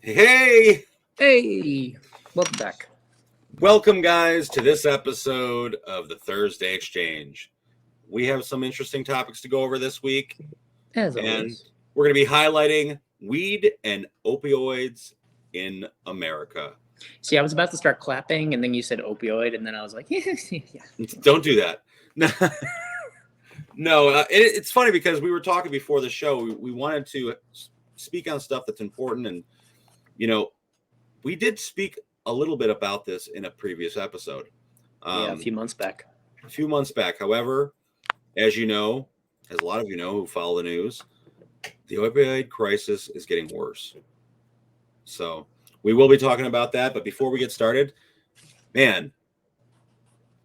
Hey, Hey, welcome back. welcome guys to this episode of the Thursday Exchange. We have some interesting topics to go over this week, As and always. we're going to be highlighting weed and opioids in America. See, I was about to start clapping, and then you said opioid, and then I was like, yeah. Don't do that. No, it's funny because we were talking before the show. We wanted to speak on stuff that's important, and we did speak a little bit about this in a previous episode. A few months back. However, as you know, as a lot of you know who follow the news, the opioid crisis is getting worse. So we will be talking about that. But before we get started, man,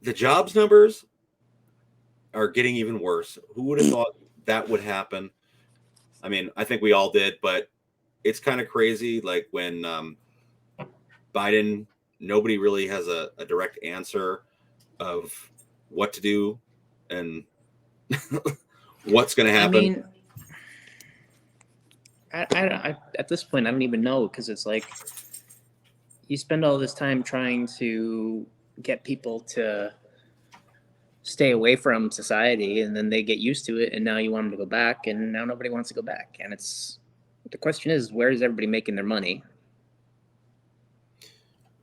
the jobs numbers are getting even worse. Who would have thought that would happen? I mean, I think we all did, but it's kind of crazy. Like when Biden, nobody really has a direct answer of what to do and what's going to happen. I mean, I at this point, I don't even know, because it's like you spend all this time trying to get people to stay away from society, and then they get used to it, and now you want them to go back, and now nobody wants to go back. And the question is, where is everybody making their money?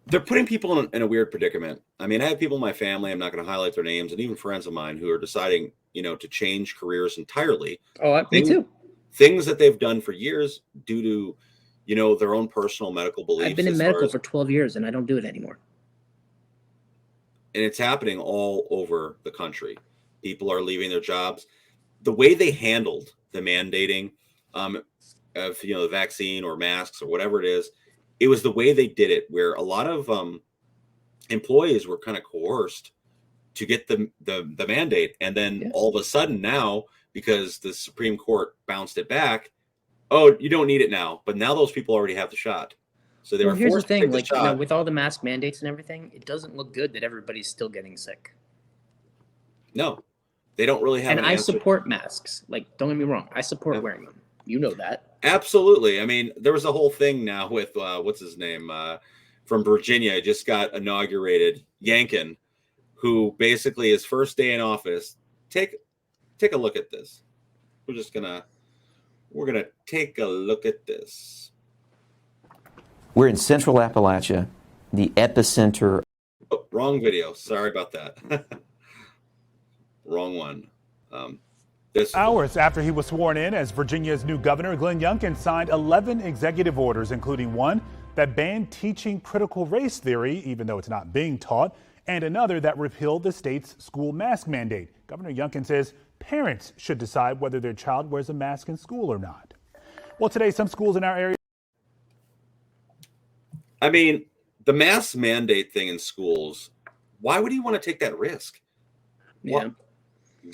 They're putting people in a weird predicament. I mean, I have people in my family, I'm not going to highlight their names, and even friends of mine who are deciding, to change careers entirely. Oh, me too. Things that they've done for years due to, their own personal medical beliefs. I've been in medical for 12 years, and I don't do it anymore. And it's happening all over the country. People are leaving their jobs. The way they handled the mandating of the vaccine or masks or whatever it is, it was the way they did it, where a lot of employees were kind of coerced to get the mandate, and then all of a sudden now, because the Supreme Court bounced it back, oh, you don't need it now. But now those people already have the shot. So they were here's forced the thing, to take the shot. with all the mask mandates and everything, it doesn't look good that everybody's still getting sick. No, they don't really have. And I support masks. Don't get me wrong, I support wearing them. You know that. Absolutely. I mean, there was a whole thing now with what's his name from Virginia, just got inaugurated, Yankin, who basically his first day in office. Take a look at this. We're gonna take a look at this. We're in Central Appalachia, the epicenter. Oh, wrong video. Sorry about that. Wrong one. Hours after he was sworn in as Virginia's new governor, Glenn Youngkin signed 11 executive orders, including one that banned teaching critical race theory, even though it's not being taught, and another that repealed the state's school mask mandate. Governor Youngkin says parents should decide whether their child wears a mask in school or not. Well, today, some schools in our area. I mean, the mask mandate thing in schools, why would you want to take that risk? Yeah.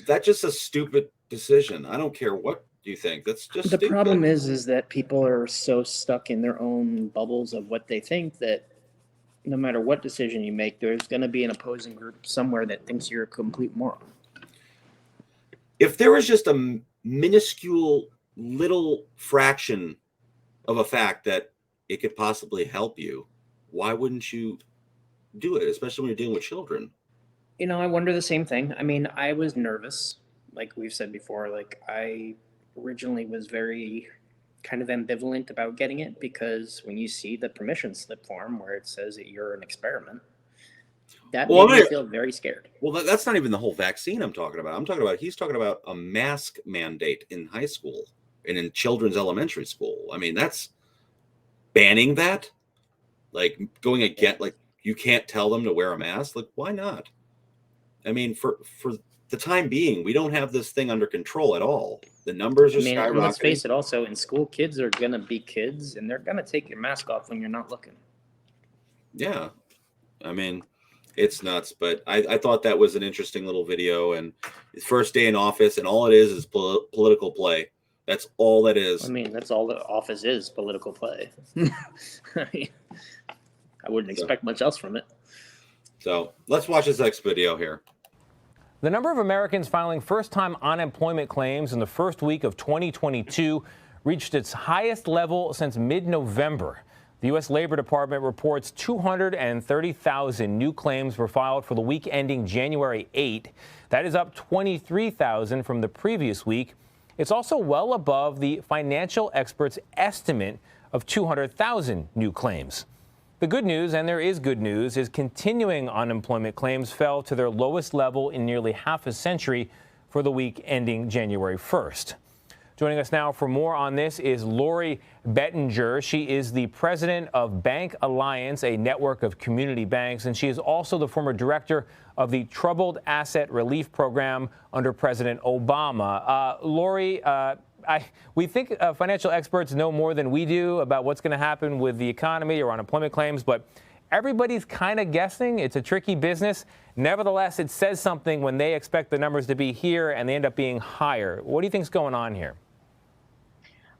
That's just a stupid decision. I don't care what you think. That's just the stupid. problem is that people are so stuck in their own bubbles of what they think that no matter what decision you make, there's going to be an opposing group somewhere that thinks you're a complete moron. If there was just a minuscule little fraction of a fact that it could possibly help you, why wouldn't you do it, especially when you're dealing with children? I wonder the same thing. I mean, I was nervous, like we've said before. I originally was very kind of ambivalent about getting it, because when you see the permission slip form where it says that you're an experiment, that made me feel very scared. Well, that's not even the whole vaccine I'm talking about. He's talking about a mask mandate in high school and in children's elementary school. I mean, that's banning that, going against, you can't tell them to wear a mask. Why not? I mean, for the time being, we don't have this thing under control at all. The numbers are skyrocketing. Let's face it, also, in school, kids are going to be kids, and they're going to take your mask off when you're not looking. Yeah. I mean, it's nuts, but I thought that was an interesting little video, and his first day in office, and all it is political play. That's all that is. I mean, that's all the office is, political play. I wouldn't expect much else from it. So let's watch this next video here. The number of Americans filing first-time unemployment claims in the first week of 2022 reached its highest level since mid-November. The U.S. Labor Department reports 230,000 new claims were filed for the week ending January 8. That is up 23,000 from the previous week. It's also well above the financial experts' estimate of 200,000 new claims. The good news, and there is good news, is continuing unemployment claims fell to their lowest level in nearly half a century for the week ending January 1st. Joining us now for more on this is Lori Bettinger. She is the president of Bank Alliance, a network of community banks, and she is also the former director of the Troubled Asset Relief Program under President Obama. Lori, we think financial experts know more than we do about what's going to happen with the economy or unemployment claims, but everybody's kind of guessing. It's a tricky business. Nevertheless, it says something when they expect the numbers to be here and they end up being higher. What do you think is going on here?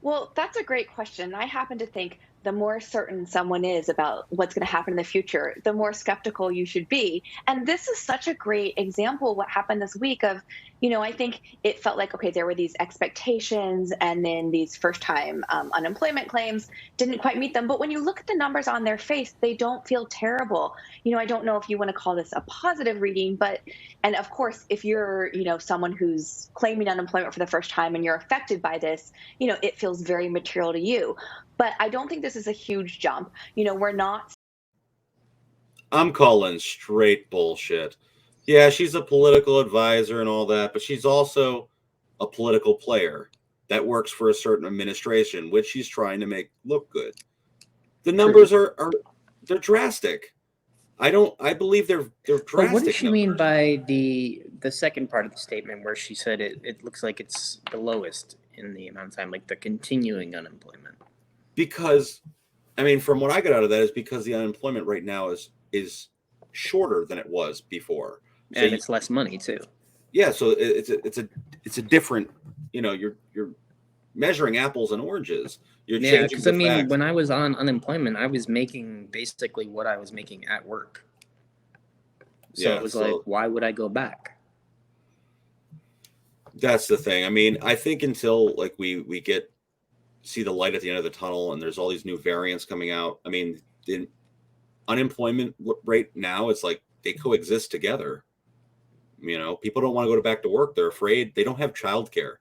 Well, that's a great question. I happen to think the more certain someone is about what's going to happen in the future, the more skeptical you should be. And this is such a great example of what happened this week of, I think it felt like, okay, there were these expectations and then these first time unemployment claims didn't quite meet them. But when you look at the numbers on their face, they don't feel terrible. I don't know if you want to call this a positive reading, and of course, if you're, someone who's claiming unemployment for the first time and you're affected by this, it feels very material to you. But I don't think this is a huge jump. We're not. I'm calling straight bullshit. Yeah, she's a political advisor and all that, but she's also a political player that works for a certain administration, which she's trying to make look good. The numbers they're drastic. I believe they're drastic. Well, what does she numbers. mean by the second part of the statement where she said it looks like it's the lowest in the amount of time, like the continuing unemployment? Because, from what I got out of that is because the unemployment right now is shorter than it was before, and it's less money too. Yeah, so it's a different. You're measuring apples and oranges. Yeah, because when I was on unemployment, I was making basically what I was making at work. So it was like, why would I go back? That's the thing. I think until we see the light at the end of the tunnel and there's all these new variants coming out. The unemployment rate now, it's like they coexist together. People don't want to go back to work. They're afraid. They don't have childcare.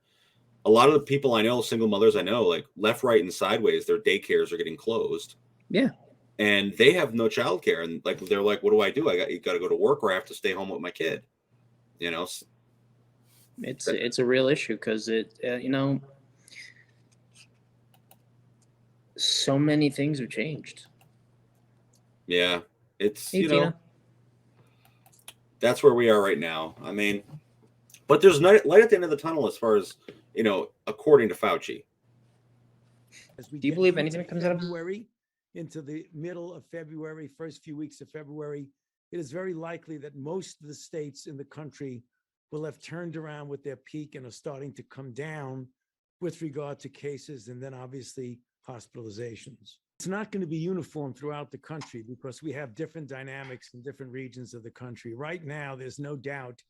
A lot of the people I know, single mothers I know, like left, right, and sideways, their daycares are getting closed. Yeah. And they have no childcare. And they're like, what do I do? You got to go to work or I have to stay home with my kid. It's a real issue because so many things have changed. Yeah, it's that's where we are right now. But there's light at the end of the tunnel as far as according to Fauci. Do you believe anything that comes out of February into the middle of February, first few weeks of February? It is very likely that most of the states in the country will have turned around with their peak and are starting to come down with regard to cases and then obviously hospitalizations. It's not going to be uniform throughout the country because we have different dynamics in different regions of the country. Right now, there's no doubt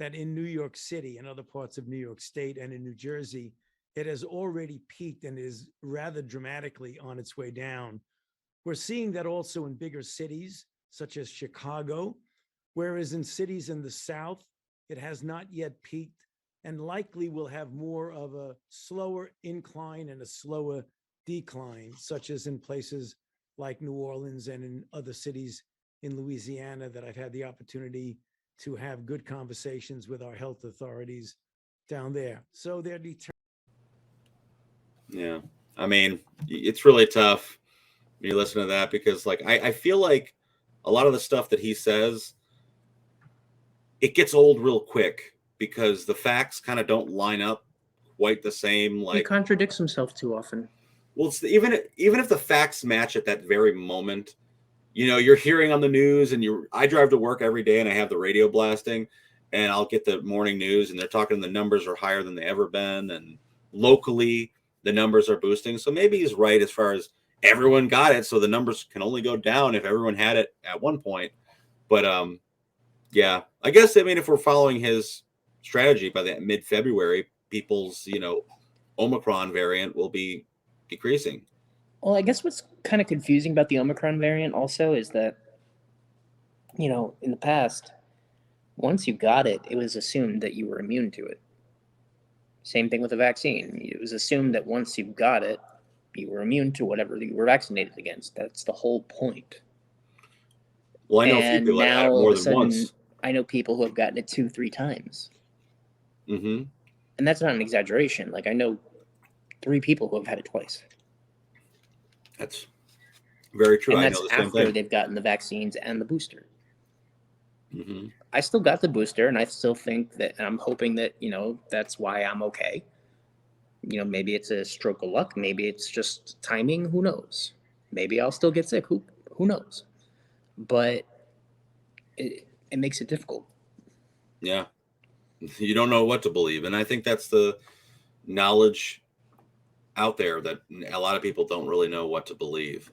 that in New York City and other parts of New York State and in New Jersey, it has already peaked and is rather dramatically on its way down. We're seeing that also in bigger cities such as Chicago, whereas in cities in the South, it has not yet peaked and likely will have more of a slower incline and a slower decline, such as in places like New Orleans and in other cities in Louisiana that I've had the opportunity to have good conversations with our health authorities down there. So they're determined. Yeah. It's really tough when you listen to that because I feel like a lot of the stuff that he says, it gets old real quick because the facts kind of don't line up quite the same. He contradicts himself too often. Well, it's even if the facts match at that very moment, you're hearing on the news and I drive to work every day and I have the radio blasting and I'll get the morning news and they're talking the numbers are higher than they ever been. And locally the numbers are boosting. So maybe he's right as far as everyone got it. So the numbers can only go down if everyone had it at one point. But yeah, I guess, if we're following his strategy by the mid-February, people's, Omicron variant will be decreasing. Well, I guess what's kind of confusing about the Omicron variant also is that, in the past, once you got it, it was assumed that you were immune to it. Same thing with the vaccine. It was assumed that once you got it, you were immune to whatever you were vaccinated against. That's the whole point. Well, I know a few And people that had now it all more of a than sudden, once. I know people who have gotten it 2-3 times. Mm-hmm. And that's not an exaggeration. Like, I know 3 people who have had it twice. That's very true. And I that's know the same after thing. they've gotten the vaccines and the booster. Mm-hmm. I still got the booster, and I still think that, and I'm hoping that, that's why I'm okay. Maybe it's a stroke of luck. Maybe it's just timing. Who knows? Maybe I'll still get sick. Who knows? But it makes it difficult. Yeah. You don't know what to believe. And I think that's the knowledge out there that a lot of people don't really know what to believe.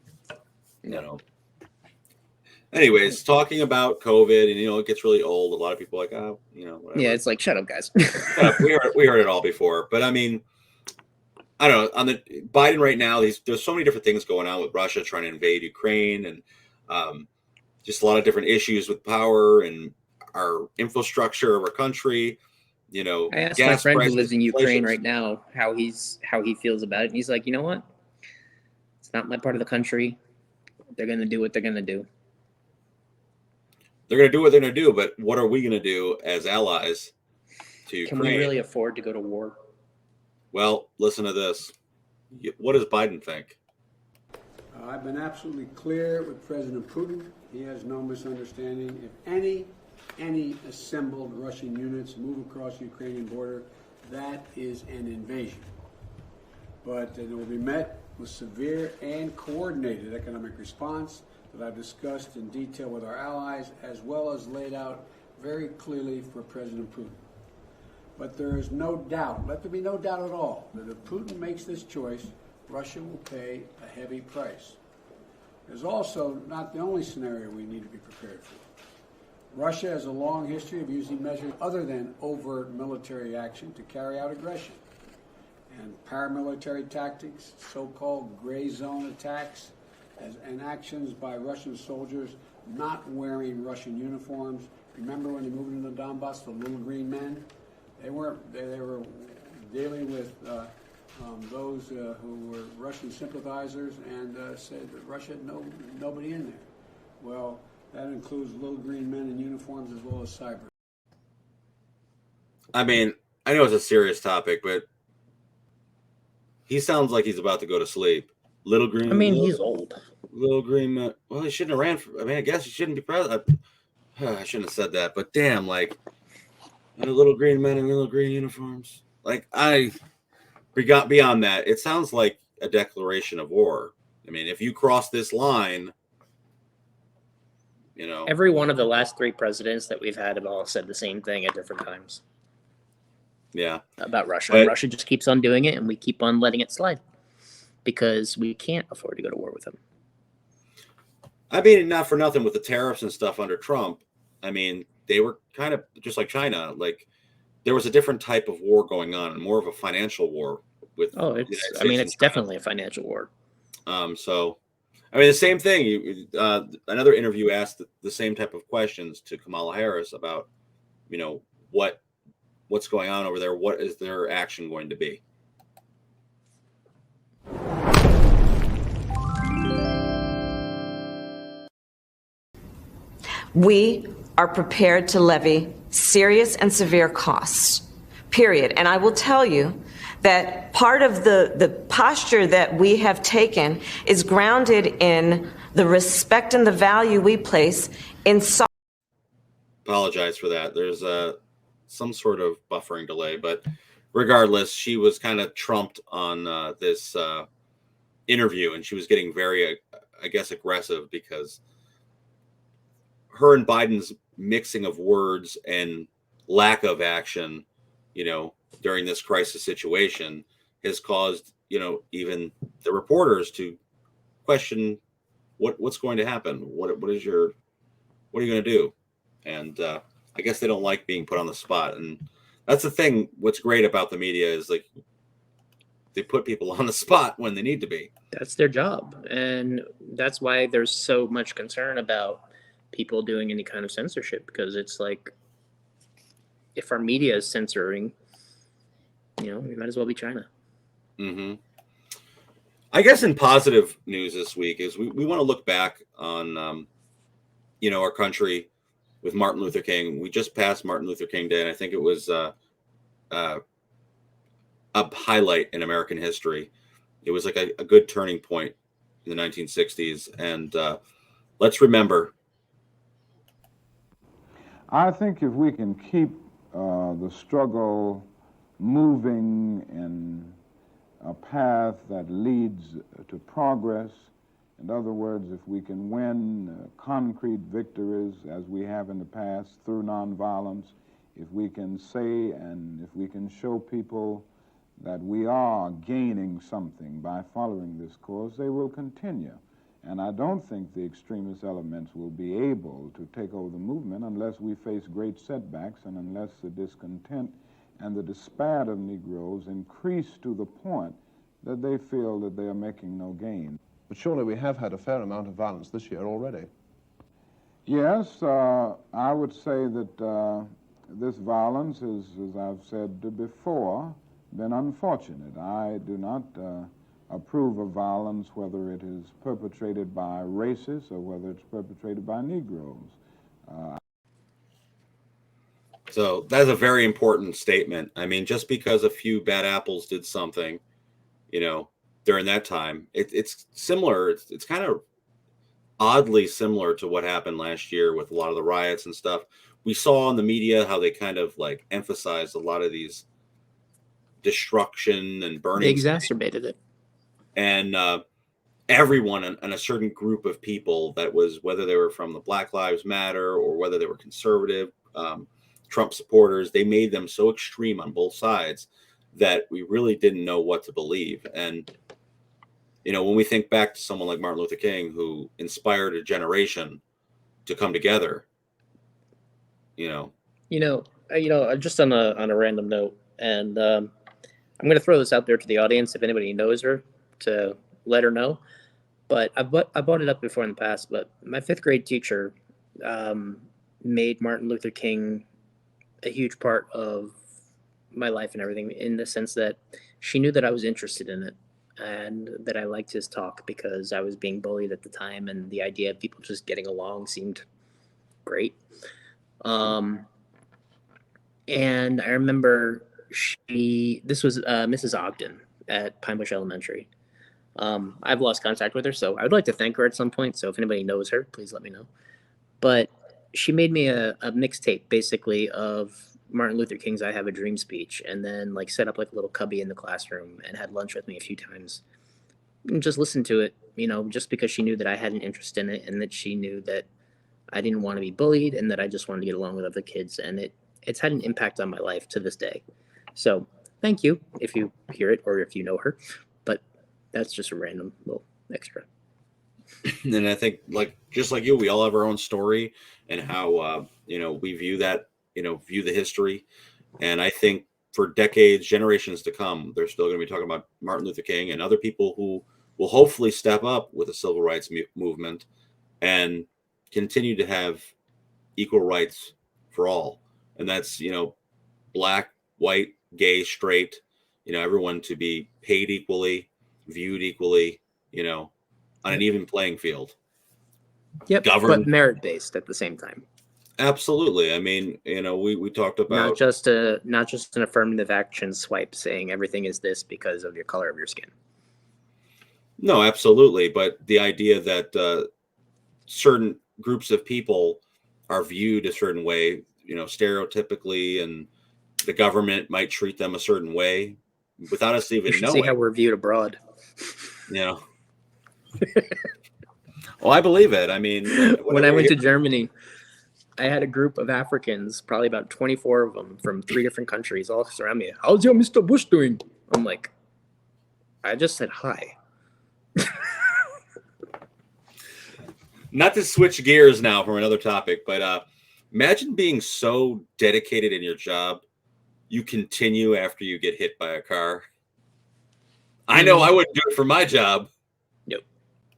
Anyways, talking about COVID, and it gets really old. A lot of people are like, oh, whatever. Yeah, it's like, shut up, guys. Shut up. We heard it all before. But I mean, I don't know. On the Biden right now, there's so many different things going on with Russia trying to invade Ukraine, and just a lot of different issues with power and our infrastructure of our country. I asked my gas friend who prices, lives in Ukraine inflation. right now how he feels about it, and he's like, you know what? It's not my part of the country. They're gonna do what they're gonna do. They're going to do what they're going to do, but what are we going to do as allies to Ukraine? Can we really afford to go to war? Well, listen to this. What does Biden think? I've been absolutely clear with President Putin. He has no misunderstanding. If any assembled Russian units move across the Ukrainian border, that is an invasion. But it will be met with severe and coordinated economic response that I've discussed in detail with our allies, as well as laid out very clearly for President Putin. But there is no doubt, let there be no doubt at all, that if Putin makes this choice, Russia will pay a heavy price. There's also not the only scenario we need to be prepared for. Russia has a long history of using measures other than overt military action to carry out aggression. And paramilitary tactics, so-called gray zone attacks, and actions by Russian soldiers not wearing Russian uniforms. Remember when they moved into Donbass, the little green men? They were dealing with those who were Russian sympathizers and said that Russia had nobody in there. Well, that includes little green men in uniforms as well as cyber. I mean, I know it's a serious topic, but he sounds like he's about to go to sleep. Little green. I mean, he's old. Little green man. Well, he shouldn't have ran. I guess he shouldn't be president. I shouldn't have said that. But damn, like, little green men in little green uniforms. Like, we got beyond that. It sounds like a declaration of war. I mean, if you cross this line, Every one of the last 3 presidents that we've had have all said the same thing at different times. Yeah. About Russia. But Russia just keeps on doing it, and we keep on letting it slide because we can't afford to go to war with them. I mean, not for nothing with the tariffs and stuff under Trump. I mean, they were kind of just like China. Like, there was a different type of war going on, and more of a financial war with. It's definitely a financial war. So, I mean, the same thing. Another interview asked the same type of questions to Kamala Harris about, what's going on over there. What is their action going to be? We are prepared to levy serious and severe costs, period. And I will tell you that part of the posture that we have taken is grounded in the respect and the value we place in. Apologize for that. There's some sort of buffering delay, but regardless, she was kind of trumped on this interview, and she was getting very, I guess, aggressive because her and Biden's mixing of words and lack of action, during this crisis situation has caused, even the reporters to question what's going to happen. What are you going to do? And I guess they don't like being put on the spot. And that's the thing. What's great about the media is, like, they put people on the spot when they need to be. That's their job. And that's why there's so much concern about people doing any kind of censorship, because it's like, if our media is censoring, we might as well be China. Mm-hmm. I guess in positive news this week is we want to look back on, our country with Martin Luther King. We just passed Martin Luther King Day, and I think it was a highlight in American history. It was like a good turning point in the 1960s. And let's remember. I think if we can keep the struggle moving in a path that leads to progress, in other words, if we can win concrete victories as we have in the past through nonviolence, if we can say and if we can show people that we are gaining something by following this course, they will continue. And I don't think the extremist elements will be able to take over the movement unless we face great setbacks and unless the discontent and the despair of Negroes increase to the point that they feel that they are making no gain. But surely we have had a fair amount of violence this year already. Yes, I would say that this violence is, as I've said before, been unfortunate. I do not approve of violence, whether it is perpetrated by racists or whether it's perpetrated by Negroes. So that's a very important statement. I mean, just because a few bad apples did something, during that time, it's similar. It's kind of oddly similar to what happened last year with a lot of the riots and stuff. We saw in the media how they kind of like emphasized a lot of these destruction and burning. They exacerbated it. And everyone and a certain group of people, that was whether they were from the Black Lives Matter or whether they were conservative, Trump supporters, they made them so extreme on both sides that we really didn't know what to believe. And, when we think back to someone like Martin Luther King, who inspired a generation to come together, just on a random note, and I'm going to throw this out there to the audience. If anybody knows her, to let her know. But I brought it up before in the past, but my 5th grade teacher made Martin Luther King a huge part of my life and everything, in the sense that she knew that I was interested in it and that I liked his talk, because I was being bullied at the time, and the idea of people just getting along seemed great. And I remember this was Mrs. Ogden at Pine Bush Elementary. I've lost contact with her, so I would like to thank her at some point. So if anybody knows her, please let me know. But she made me a mixtape, basically, of Martin Luther King's "I Have a Dream" speech, and then set up like a little cubby in the classroom and had lunch with me a few times and just listened to it, just because she knew that I had an interest in it, and that she knew that I didn't want to be bullied, and that I just wanted to get along with other kids. And it's had an impact on my life to this day. So thank you if you hear it or if you know her. But that's just a random little extra. And I think, just like you, we all have our own story and how we view that, view the history. And I think for decades, generations to come, they're still going to be talking about Martin Luther King and other people who will hopefully step up with the civil rights movement and continue to have equal rights for all. And that's, black, white, gay, straight, everyone to be paid equally, viewed equally, on an even playing field. Yep, but merit-based at the same time. Absolutely. I mean, we talked about not just an affirmative action swipe saying everything is this because of your color of your skin. No, absolutely. But the idea that certain groups of people are viewed a certain way, stereotypically, and the government might treat them a certain way without us even knowing. See how we're viewed abroad. Well, I believe it. I mean, when I went to Germany, I had a group of Africans, probably about 24 of them from 3 different countries, all surround me. "How's your Mr. Bush doing?" I'm like, I just said hi. Not to switch gears now from another topic, but imagine being so dedicated in your job, you continue after you get hit by a car. I know I wouldn't do it for my job. Nope.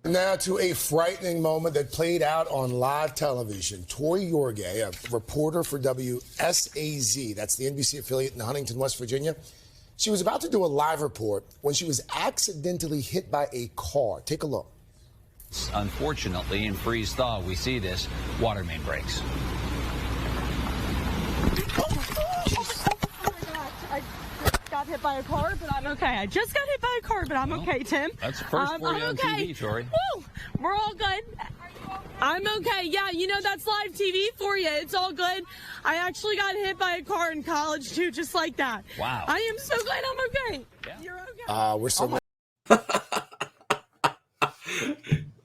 Now to a frightening moment that played out on live television. Tori Yorgay, a reporter for WSAZ, that's the NBC affiliate in Huntington, West Virginia. She was about to do a live report when she was accidentally hit by a car. Take a look. Unfortunately, in freeze thaw, we see this water main breaks. Got hit by a car, but I'm okay. I just got hit by a car, but I'm okay, Tim. That's the first for you on okay. TV, Tori. Woo! We're all good. I'm okay. Yeah, you know, that's live TV for you. It's all good. I actually got hit by a car in college, too, just like that. Wow. I am so glad I'm okay. Yeah. You're okay. We're so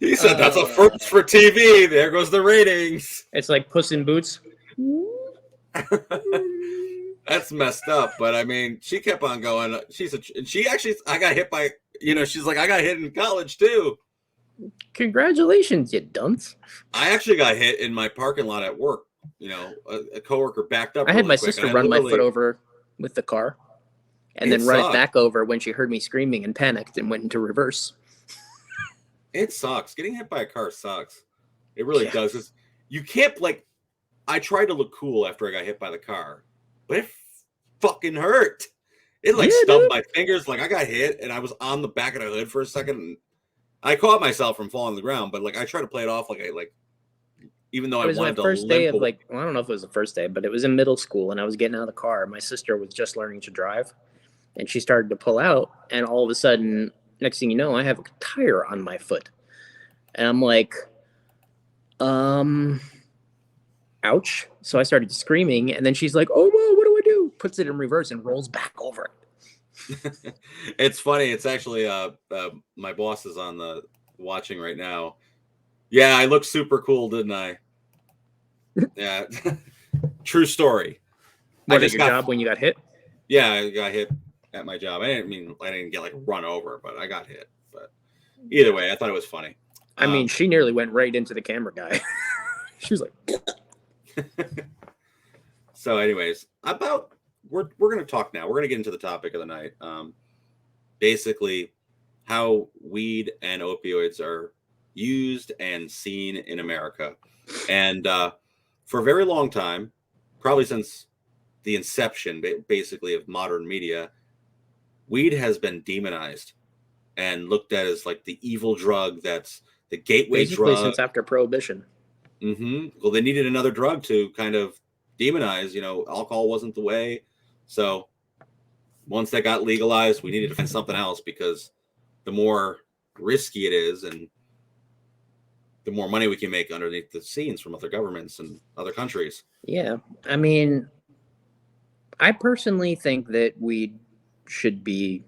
He said that's a first for TV. There goes the ratings. It's like Puss in Boots. That's messed up, but I mean, she kept on going. I got hit by, she's like, I got hit in college too. Congratulations, you dunce. I actually got hit in my parking lot at work. A coworker backed up. I had really my quick, sister and run my foot over with the car and then run it back over when she heard me screaming and panicked and went into reverse. It sucks. Getting hit by a car sucks. It really does. You can't, I tried to look cool after I got hit by the car, but it fucking hurt. It stubbed my fingers. I got hit and I was on the back of the hood for a second. And I caught myself from falling on the ground, but I tried to play it off even though I wanted to. It was my first day of I don't know if it was the first day, but it was in middle school and I was getting out of the car. My sister was just learning to drive and she started to pull out. And all of a sudden, next thing you know, I have a tire on my foot. And I'm like, ouch. So I started screaming and then she's like, oh, well, what do I do? Puts it in reverse and rolls back over it. It's funny. It's actually my boss is on the watching right now. Yeah, I looked super cool, didn't I? Yeah. True story. What, at your job when you got hit? Yeah, I got hit at my job. I didn't get run over, but I got hit. But either way, I thought it was funny. I mean, she nearly went right into the camera guy. She was like. So anyways, we're going to talk now. We're going to get into the topic of the night. Basically how weed and opioids are used and seen in America. And for a very long time, probably since the inception basically of modern media, weed has been demonized and looked at as the evil drug that's the gateway basically drug. Since after Prohibition. Well, they needed another drug to kind of demonize. Alcohol wasn't the way. So once that got legalized, we needed to find something else because the more risky it is and the more money we can make underneath the scenes from other governments and other countries. Yeah. I mean, I personally think that weed should be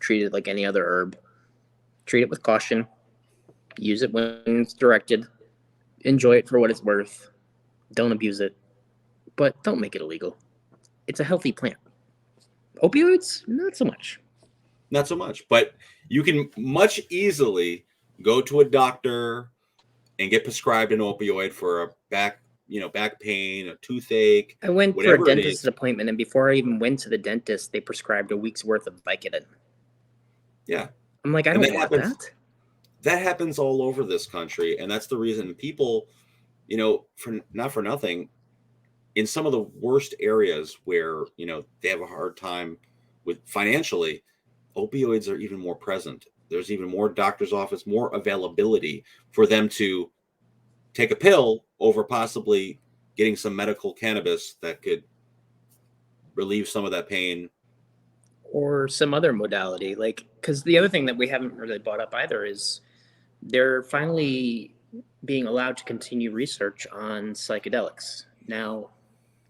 treated like any other herb. Treat it with caution. Use it when it's directed. Enjoy it for what it's worth. Don't abuse it. But don't make it illegal. It's a healthy plant. Opioids? Not so much. Not so much. But you can much easily go to a doctor and get prescribed an opioid for a back pain, a toothache. I went for a dentist's appointment, and before I even went to the dentist, they prescribed a week's worth of Vicodin. Yeah. I'm like, I don't want that. That happens all over this country, and that's the reason people, for not for nothing, in some of the worst areas where they have a hard time with financially, opioids are even more present. There's even more doctor's office, more availability for them to take a pill over possibly getting some medical cannabis that could relieve some of that pain. Or some other modality, because the other thing that we haven't really brought up either is they're finally being allowed to continue research on psychedelics. Now,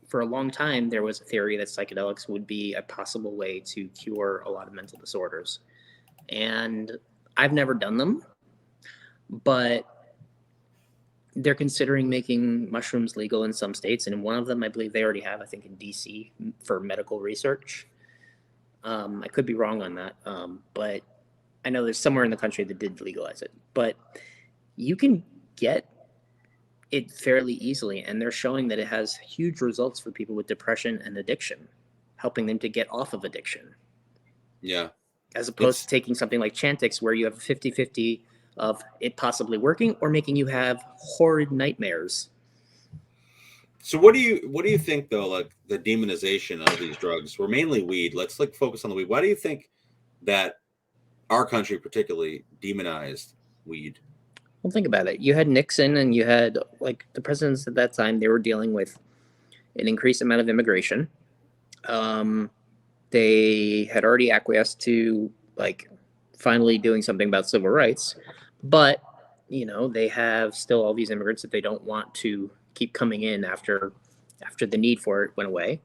for a long time, there was a theory that psychedelics would be a possible way to cure a lot of mental disorders. And I've never done them, but they're considering making mushrooms legal in some states. And in one of them, I believe they already have, I think in DC, for medical research. I could be wrong on that, but I know there's somewhere in the country that did legalize it. But you can get it fairly easily, and they're showing that it has huge results for people with depression and addiction, helping them to get off of addiction. Yeah. as opposed to taking something like Chantix, where you have a 50-50 of it possibly working or making you have horrid nightmares. So what do you think though, like the demonization of these drugs, were mainly weed? Let's like focus on the weed. Why do you think that our country particularly demonized weed? Well, think about it. You had Nixon and you had like the presidents at that time, they were dealing with an increased amount of immigration. They had already acquiesced to like finally doing something about civil rights, but you know, they have still all these immigrants that they don't want to keep coming in after the need for it went away.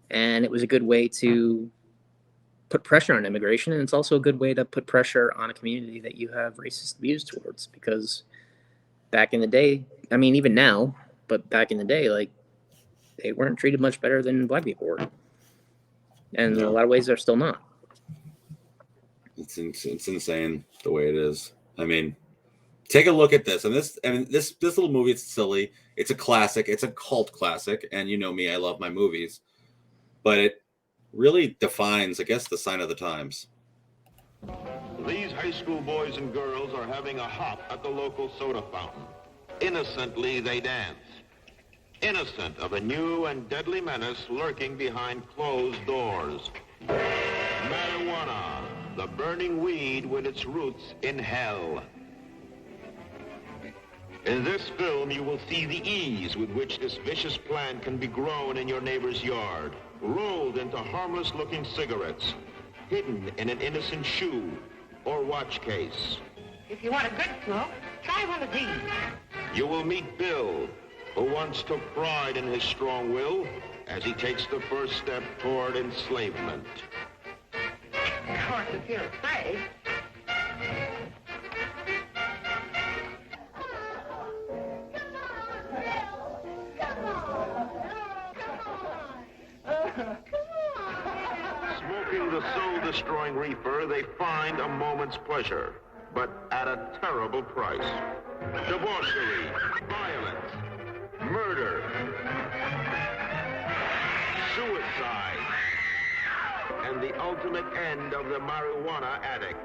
And it was a good way to put pressure on immigration, and it's also a good way to put pressure on a community that you have racist views towards, because back in the day, I mean even now, but back in the day, like they weren't treated much better than black people were. And in a lot of ways they're still not. It's insane the way it is. I mean, take a look at this. And this little movie, it's silly. It's a classic. It's a cult classic. And you know me, I love my movies. But it really defines, I guess, the sign of the times. These high school boys and girls are having a hop at the local soda fountain. Innocently they dance. Innocent of a new and deadly menace lurking behind closed doors. Marijuana, the burning weed with its roots in hell. In this film, you will see the ease with which this vicious plant can be grown in your neighbor's yard, rolled into harmless-looking cigarettes, hidden in an innocent shoe or watch case. If you want a good smoke, try one of these. You will meet Bill, who once took pride in his strong will as he takes the first step toward enslavement. Of course, if you're afraid. Smoking the soul-destroying reefer, they find a moment's pleasure, but at a terrible price. Debauchery, violence, murder, suicide, and the ultimate end of the marijuana addict.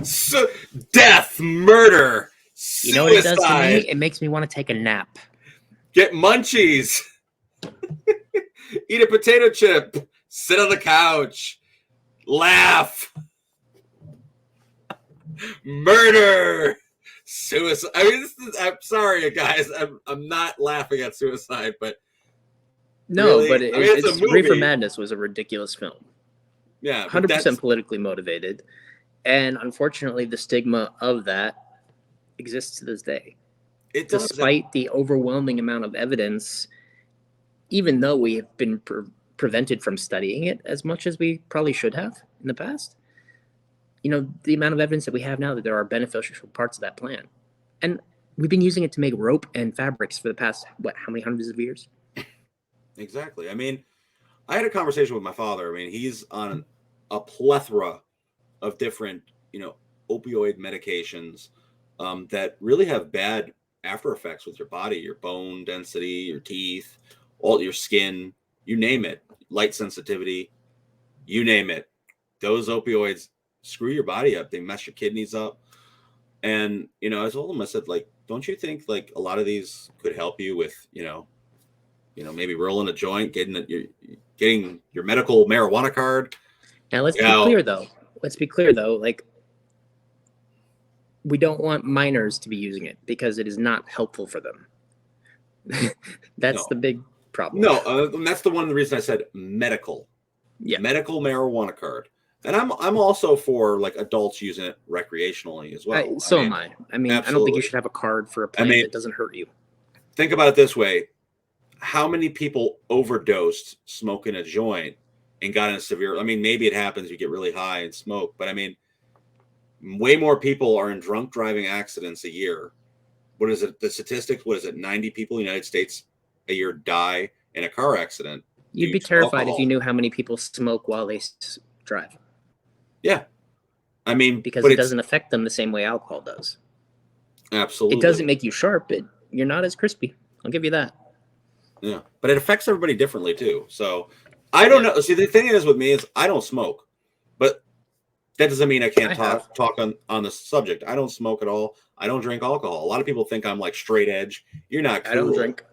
So, death, murder, suicide. You know what it does to me? It makes me want to take a nap. Get munchies. Eat a potato chip. Sit on the couch. Laugh. Murder. Suicide. I mean, I'm sorry, guys. I'm not laughing at suicide, but no, really, but it's a movie. Reefer Madness was a ridiculous film. Yeah, 100% politically motivated, and unfortunately, the stigma of that exists to this day. Despite the overwhelming amount of evidence, even though we have been prevented from studying it as much as we probably should have in the past, you know, the amount of evidence that we have now that there are beneficial parts of that plant. And we've been using it to make rope and fabrics for the past, how many hundreds of years? Exactly. I mean, I had a conversation with my father. I mean, he's on a plethora of different, opioid medications that really have bad after effects with your body, your bone density, your teeth, all your skin, you name it, light sensitivity, you name it. Those opioids screw your body up. They mess your kidneys up. And, I told him, I said, like, don't you think like a lot of these could help you with, maybe rolling a joint, getting your medical marijuana card? Now let's be clear though. Like, we don't want minors to be using it because it is not helpful for them. That's the big problem. No, that's the reason I said medical. Yeah, medical marijuana card. And I'm also for like adults using it recreationally as well. So am I. I mean, absolutely. I don't think you should have a card for a plant that doesn't hurt you. Think about it this way. How many people overdosed smoking a joint and got in a severe, maybe it happens, you get really high and smoke, but way more people are in drunk driving accidents a year. What is it? The statistics, 90 people in the United States a year die in a car accident. You'd be terrified if you knew how many people smoke while they drive. Yeah. Because it doesn't affect them the same way alcohol does. Absolutely. It doesn't make you sharp. You're not as crispy. I'll give you that. Yeah. But it affects everybody differently too. So I don't know. See, the thing is with me is I don't smoke, but that doesn't mean I can't talk on the subject. I don't smoke at all. I don't drink alcohol. A lot of people think I'm like straight edge. You're not cool. I don't drink.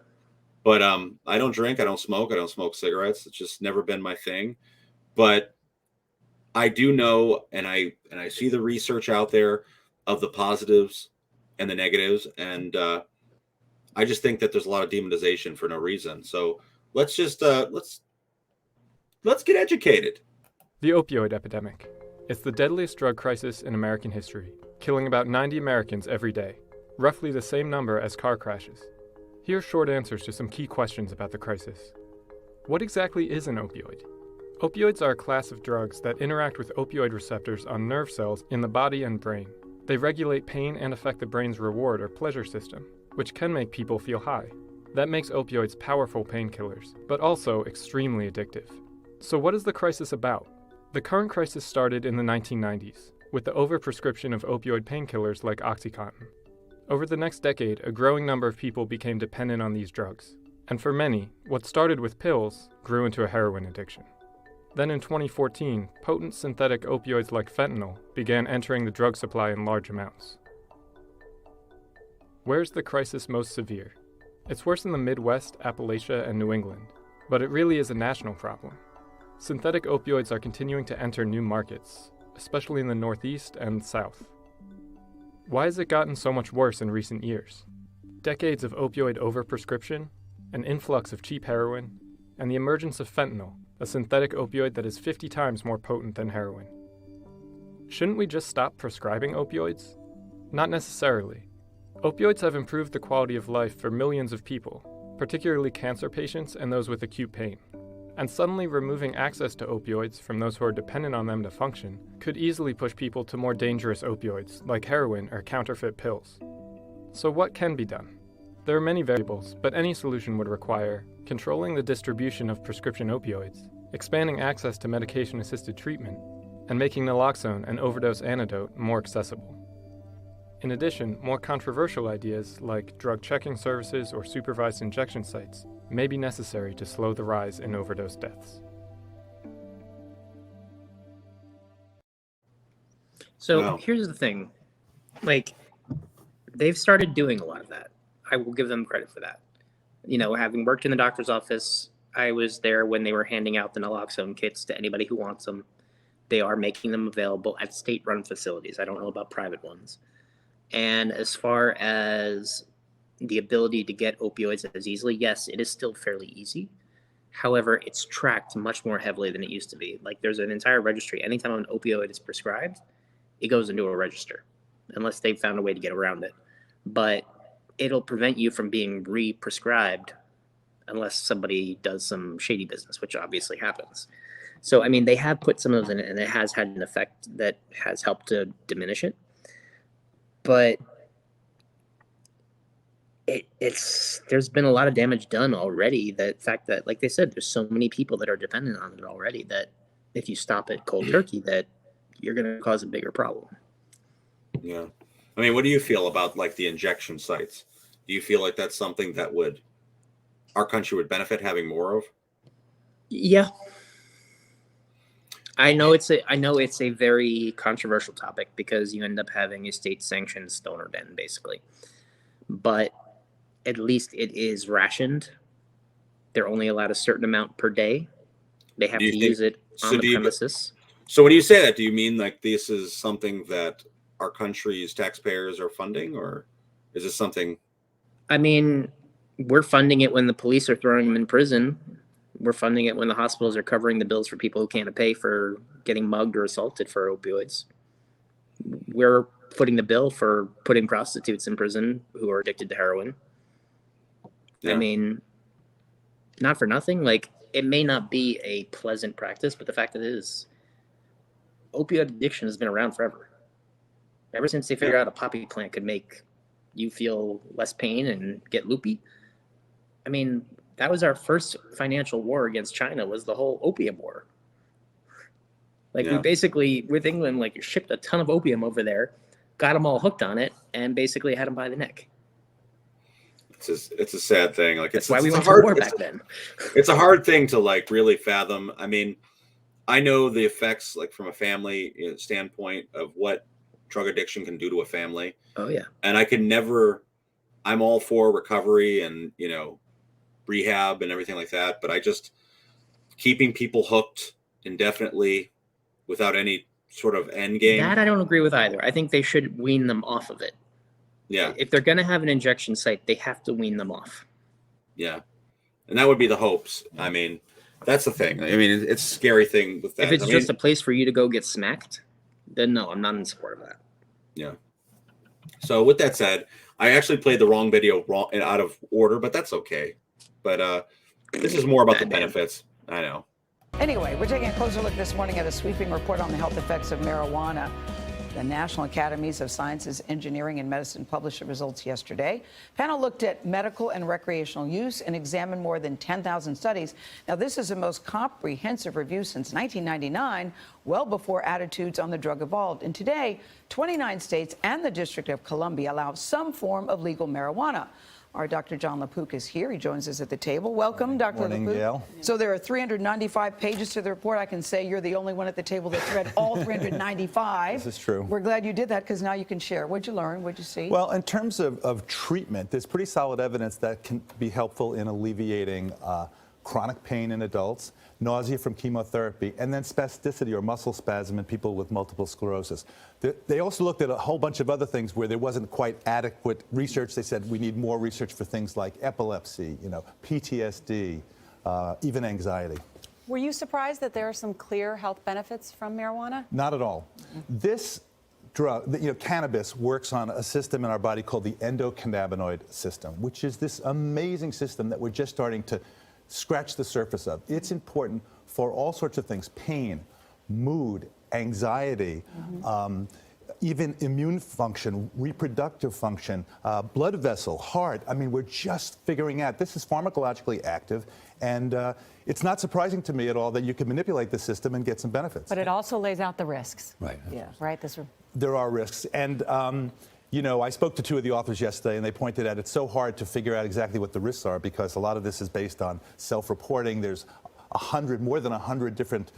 But I don't drink. I don't smoke. I don't smoke cigarettes. It's just never been my thing. But I do know, and I see the research out there of the positives and the negatives, and I just think that there's a lot of demonization for no reason. So let's just let's get educated. The opioid epidemic. It's the deadliest drug crisis in American history, killing about 90 Americans every day, roughly the same number as car crashes. Here are short answers to some key questions about the crisis. What exactly is an opioid? Opioids are a class of drugs that interact with opioid receptors on nerve cells in the body and brain. They regulate pain and affect the brain's reward or pleasure system, which can make people feel high. That makes opioids powerful painkillers, but also extremely addictive. So what is the crisis about? The current crisis started in the 1990s, with the overprescription of opioid painkillers like OxyContin. Over the next decade, a growing number of people became dependent on these drugs. And for many, what started with pills grew into a heroin addiction. Then in 2014, potent synthetic opioids like fentanyl began entering the drug supply in large amounts. Where's the crisis most severe? It's worse in the Midwest, Appalachia, and New England, but it really is a national problem. Synthetic opioids are continuing to enter new markets, especially in the Northeast and South. Why has it gotten so much worse in recent years? Decades of opioid overprescription, an influx of cheap heroin, and the emergence of fentanyl, a synthetic opioid that is 50 times more potent than heroin. Shouldn't we just stop prescribing opioids? Not necessarily. Opioids have improved the quality of life for millions of people, particularly cancer patients and those with acute pain. And suddenly removing access to opioids from those who are dependent on them to function could easily push people to more dangerous opioids like heroin or counterfeit pills. So what can be done? There are many variables, but any solution would require controlling the distribution of prescription opioids, expanding access to medication-assisted treatment, and making naloxone, an overdose antidote, more accessible. In addition, more controversial ideas like drug checking services or supervised injection sites may be necessary to slow the rise in overdose deaths. So here's the thing. Like, they've started doing a lot of that. I will give them credit for that. You know, having worked in the doctor's office, I was there when they were handing out the naloxone kits to anybody who wants them. They are making them available at state-run facilities. I don't know about private ones. And as far as the ability to get opioids as easily, yes, it is still fairly easy. However, it's tracked much more heavily than it used to be. Like, there's an entire registry. Anytime an opioid is prescribed, it goes into a register, unless they've found a way to get around it. But it'll prevent you from being re-prescribed unless somebody does some shady business, which obviously happens. So, I mean, they have put some of those in it, and it has had an effect that has helped to diminish it. But there's been a lot of damage done already. The fact that, like they said, there's so many people that are dependent on it already that if you stop it cold turkey, that you're going to cause a bigger problem. Yeah. I mean, what do you feel about like the injection sites? Do you feel like that's something that our country would benefit having more of? Yeah. I know it's a very controversial topic because you end up having a state-sanctioned stoner den, basically. But at least it is rationed. They're only allowed a certain amount per day. They have to use it on the premises. So when you say that, do you mean like this is something that our country's taxpayers are funding, or is this something? I mean, we're funding it when the police are throwing them in prison. We're funding it when the hospitals are covering the bills for people who can't pay for getting mugged or assaulted for opioids. We're footing the bill for putting prostitutes in prison who are addicted to heroin. Yeah. I mean, not for nothing. Like, it may not be a pleasant practice, but the fact that it is, opioid addiction has been around forever. Ever since they figured out a poppy plant could make you feel less pain and get loopy. I mean, that was our first financial war against China, was the whole opium war. Like, we basically, with England, like, shipped a ton of opium over there, got them all hooked on it, and basically had them by the neck. it's a sad thing. Like That's why we it's went a hard, to war back then. It's a hard thing to like really fathom. I mean, I know the effects like from a family standpoint of what drug addiction can do to a family. Oh yeah. And I can never. I'm all for recovery and rehab and everything like that, but I just keeping people hooked indefinitely without any sort of end game. That I don't agree with either. I think they should wean them off of it. Yeah. If they're going to have an injection site, they have to wean them off. Yeah. And that would be the hopes. I mean, that's the thing. I mean, it's a scary thing with that. If it's just a place for you to go get smacked, then no, I'm not in support of that. Yeah. So with that said, I actually played the wrong video wrong and out of order, but that's okay. But this is more about the benefits. I know. Anyway, we're taking a closer look this morning at a sweeping report on the health effects of marijuana. The National Academies of Sciences, Engineering, and Medicine published the results yesterday. Panel looked at medical and recreational use and examined more than 10,000 studies. Now, this is the most comprehensive review since 1999, well before attitudes on the drug evolved. And today, 29 states and the District of Columbia allow some form of legal marijuana. Our Dr. John LaPook is here. He joins us at the table. Welcome, Dr. Morning, LaPook. Gail. So there are 395 pages to the report. I can say you're the only one at the table that's read all 395. This is true. We're glad you did that because now you can share. What'd you learn? What'd you see? Well, in terms of treatment, there's pretty solid evidence that can be helpful in alleviating chronic pain in adults, nausea from chemotherapy, and then spasticity or muscle spasm in people with multiple sclerosis. They also looked at a whole bunch of other things where there wasn't quite adequate research. They said we need more research for things like epilepsy, PTSD, even anxiety. Were you surprised that there are some clear health benefits from marijuana? Not at all. This drug, cannabis works on a system in our body called the endocannabinoid system, which is this amazing system that we're just starting to scratch the surface of. It's important for all sorts of things: pain, mood, anxiety, even immune function, reproductive function, blood vessel, heart. I mean, we're just figuring out. This is pharmacologically active, and it's not surprising to me at all that you can manipulate the system and get some benefits. But it also lays out the risks. Right. Yeah. Right. There are risks, and I spoke to two of the authors yesterday, and they pointed out it's so hard to figure out exactly what the risks are because a lot of this is based on self-reporting. There's more than 100 different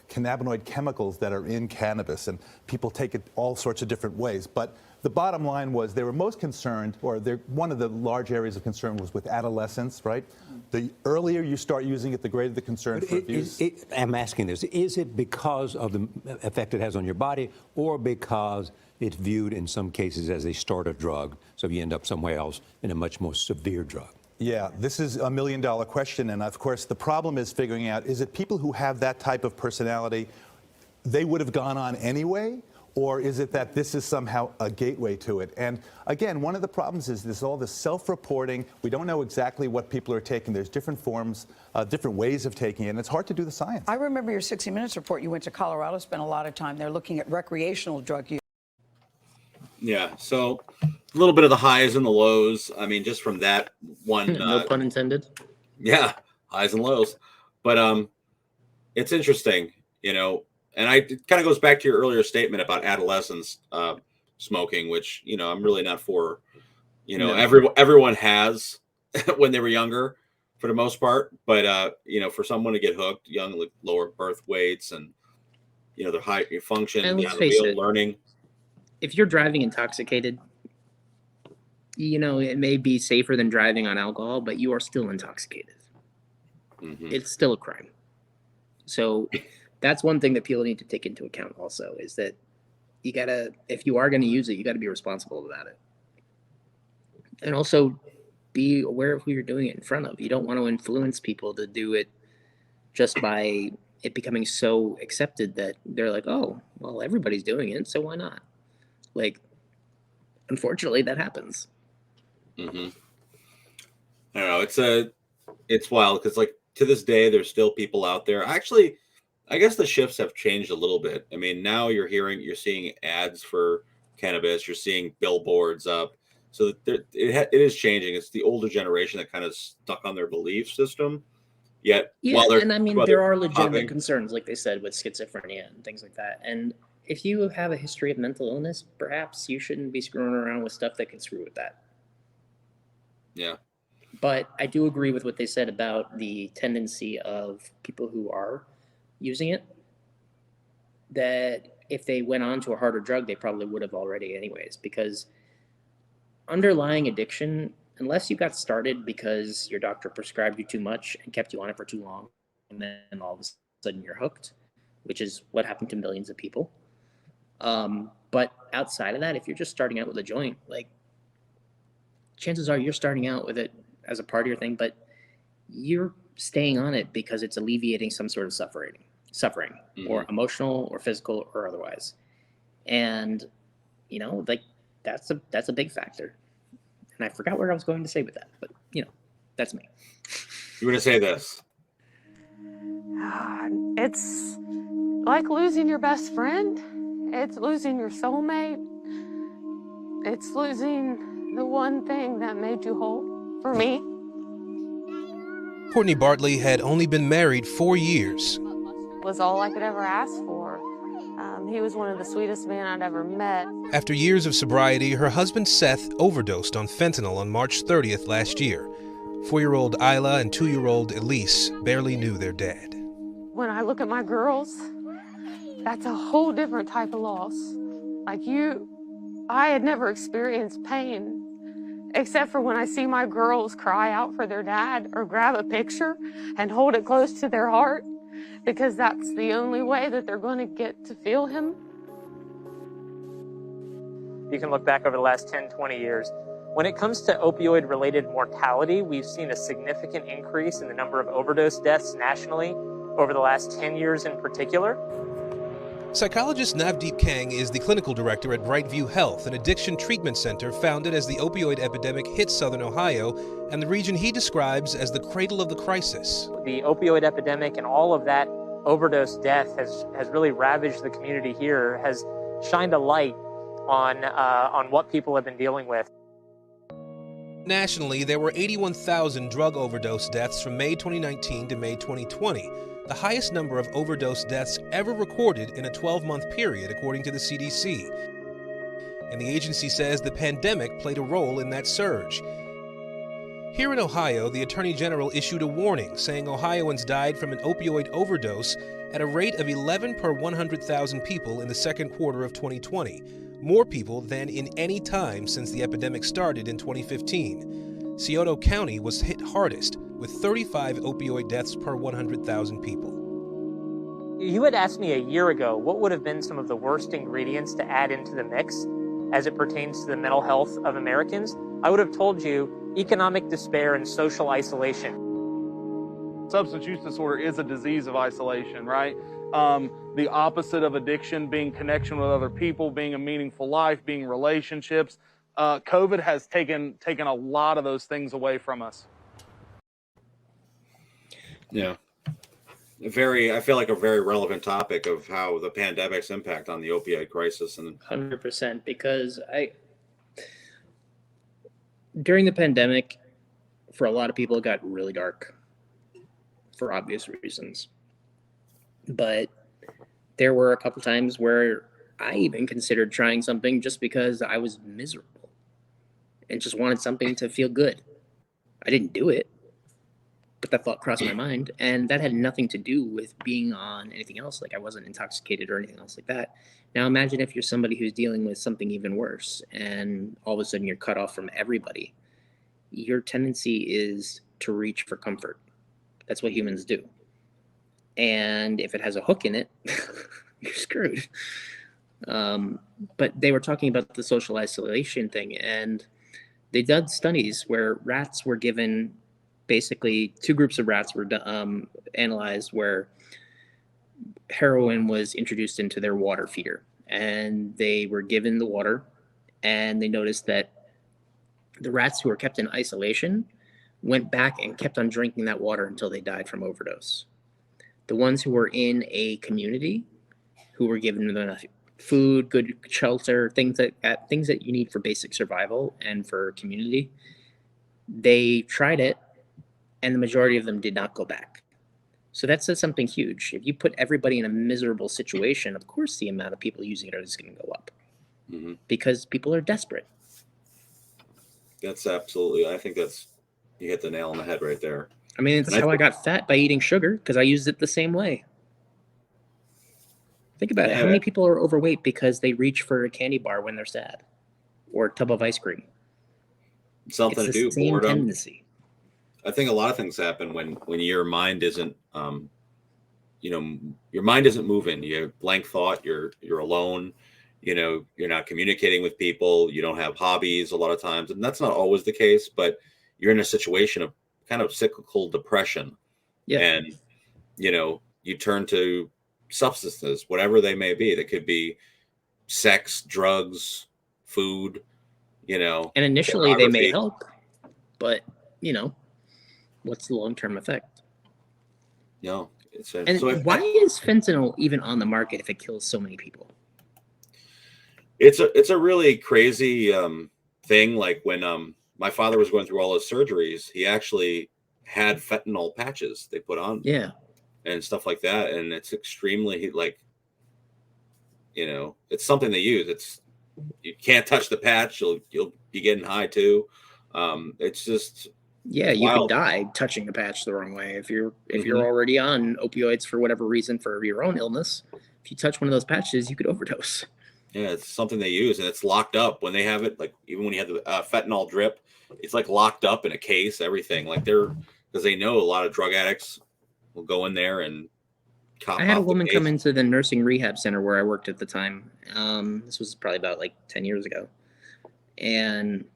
cannabinoid chemicals that are in cannabis, and people take it all sorts of different ways. But the bottom line was they were most concerned, or one of the large areas of concern was with adolescents, right? The earlier you start using it, the greater the concern for abuse. I'm asking this, is it because of the effect it has on your body, or because it's viewed in some cases as a starter drug, so you end up somewhere else in a much more severe drug? Yeah, this is $1 million question, and of course the problem is figuring out, is it people who have that type of personality, they would have gone on anyway, or is it that this is somehow a gateway to it? And again, one of the problems is this all this self-reporting. We don't know exactly what people are taking. There's different forms, different ways of taking it, and it's hard to do the science. I remember your 60 Minutes report. You went to Colorado, spent a lot of time there looking at recreational drug use. Yeah, so a little bit of the highs and the lows. I mean, just from that one. No pun intended. Yeah, highs and lows. But it's interesting, and it kind of goes back to your earlier statement about adolescents smoking, which, I'm really not for. No. Everyone has when they were younger for the most part. But, for someone to get hooked, young, with lower birth weights and, their high function, And let's beyond face real it, learning. if you're driving intoxicated, it may be safer than driving on alcohol, but you are still intoxicated. Mm-hmm. It's still a crime. So that's one thing that people need to take into account also, is that if you are going to use it, you got to be responsible about it. And also be aware of who you're doing it in front of. You don't want to influence people to do it just by it becoming so accepted that they're like, oh, well, everybody's doing it, so why not? Like, unfortunately, that happens. Mm-hmm. I don't know. It's wild because, like, to this day, there's still people out there. Actually, I guess the shifts have changed a little bit. I mean, now you're seeing ads for cannabis. You're seeing billboards up. So it is changing. It's the older generation that kind of stuck on their belief system. Yet, Yeah, and I mean, there are legitimate concerns, like they said, with schizophrenia and things like that. And if you have a history of mental illness, perhaps you shouldn't be screwing around with stuff that can screw with that. Yeah. But I do agree with what they said about the tendency of people who are using it, that if they went on to a harder drug, they probably would have already anyways, because underlying addiction, unless you got started because your doctor prescribed you too much and kept you on it for too long, and then all of a sudden you're hooked, which is what happened to millions of people. But outside of that, if you're just starting out with a joint, like, chances are you're starting out with it as a part of your thing, but you're staying on it because it's alleviating some sort of suffering, or emotional or physical or otherwise. And, you know, like, that's a big factor. And I forgot where I was going to say with that, but, you know, that's me. You were going to say this. It's like losing your best friend. It's losing your soulmate. It's losing the one thing that made you whole. For me. Courtney Bartley had only been married 4 years. Was all I could ever ask for. He was one of the sweetest men I'd ever met. After years of sobriety, her husband Seth overdosed on fentanyl on March 30th last year. 4-year-old Isla and 2-year-old Elise barely knew their dad. When I look at my girls, that's a whole different type of loss. Like I had never experienced pain, except for when I see my girls cry out for their dad or grab a picture and hold it close to their heart, because that's the only way that they're going to get to feel him. You can look back over the last 10, 20 years. When it comes to opioid-related mortality, we've seen a significant increase in the number of overdose deaths nationally over the last 10 years in particular. Psychologist Navdeep Kang is the clinical director at Brightview Health, an addiction treatment center founded as the opioid epidemic hit Southern Ohio and the region he describes as the cradle of the crisis. The opioid epidemic and all of that overdose death has really ravaged the community here, has shined a light on what people have been dealing with. Nationally, there were 81,000 drug overdose deaths from May 2019 to May 2020, the highest number of overdose deaths ever recorded in a 12-month period, according to the CDC. And the agency says the pandemic played a role in that surge. Here in Ohio, the Attorney General issued a warning saying Ohioans died from an opioid overdose at a rate of 11 per 100,000 people in the second quarter of 2020, more people than in any time since the epidemic started in 2015. Scioto County was hit hardest, with 35 opioid deaths per 100,000 people. You had asked me a year ago what would have been some of the worst ingredients to add into the mix as it pertains to the mental health of Americans. I would have told you economic despair and social isolation. Substance use disorder is a disease of isolation, right? The opposite of addiction being connection with other people, being a meaningful life, being relationships. COVID has taken a lot of those things away from us. Yeah. I feel like a very relevant topic of how the pandemic's impact on the opioid crisis. And 100%, because during the pandemic, for a lot of people, it got really dark for obvious reasons. But there were a couple times where I even considered trying something just because I was miserable and just wanted something to feel good. I didn't do it, but that thought crossed my mind, and that had nothing to do with being on anything else. Like, I wasn't intoxicated or anything else like that. Now imagine if you're somebody who's dealing with something even worse and all of a sudden you're cut off from everybody. Your tendency is to reach for comfort. That's what humans do. And if it has a hook in it, you're screwed. But they were talking about the social isolation thing, and they did studies where rats were given, basically 2 groups of rats were analyzed where heroin was introduced into their water feeder, and they were given the water, and they noticed that the rats who were kept in isolation went back and kept on drinking that water until they died from overdose. The ones who were in a community, who were given enough food, good shelter, things that you need for basic survival and for community, they tried it, and the majority of them did not go back. So that says something huge. If you put everybody in a miserable situation, of course the amount of people using it is going to go up, because people are desperate. That's absolutely. I think that's you hit the nail on the head right there. I mean, it's how I got fat, by eating sugar, because I used it the same way. Think about it. How many people are overweight because they reach for a candy bar when they're sad, or a tub of ice cream? Something It's to the do. same Boredom. tendency. I think a lot of things happen when your mind isn't, your mind isn't moving. You have blank thought. You're alone. You're not communicating with people. You don't have hobbies a lot of times, and that's not always the case. But you're in a situation of kind of cyclical depression, and you turn to substances, whatever they may be. That could be sex, drugs, food. And initially they may help, but what's the long-term effect? No, And why is fentanyl even on the market if it kills so many people? It's a really crazy thing. Like when my father was going through all his surgeries, he actually had fentanyl patches they put on, and stuff like that. And it's extremely it's something they use. You can't touch the patch; you'll be getting high too. It's just you could die touching the patch the wrong way if you're already on opioids for whatever reason for your own illness. If you touch one of those patches, you could overdose. Yeah, it's something they use, and it's locked up when they have it. Like even when you have the fentanyl drip, it's like locked up in a case. Everything because they know a lot of drug addicts will go in there and cop. I had a woman come into the nursing rehab center where I worked at the time. This was probably about 10 years ago, and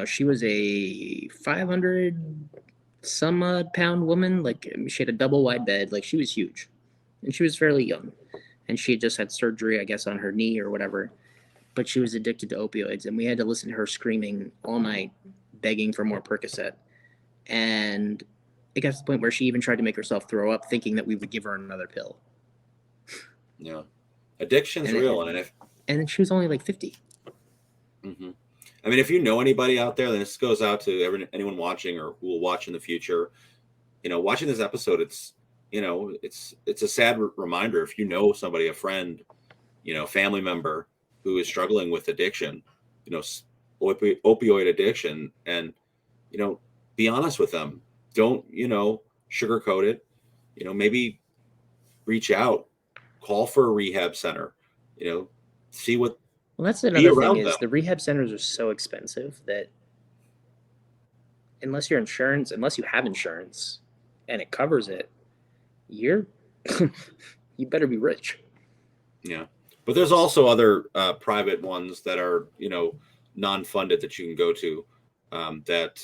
she was a 500 some odd pound woman. She had a double wide bed. She was huge, and she was fairly young. And she had just had surgery, I guess, on her knee or whatever. But she was addicted to opioids, and we had to listen to her screaming all night, begging for more Percocet. And it got to the point where she even tried to make herself throw up, thinking that we would give her another pill. Yeah, addiction's real, and then she was only 50. Mm-hmm. I mean, if you know anybody out there, then this goes out to anyone watching or who will watch in the future. Watching this episode, it's a sad reminder. If you know somebody, a friend, family member who is struggling with addiction, opioid addiction, and be honest with them. Don't sugarcoat it. Maybe reach out, call for a rehab center. See what. Well, that's another thing is the rehab centers are so expensive that unless you have insurance and it covers it, you better be rich. Yeah, but there's also other private ones that are non-funded that you can go to that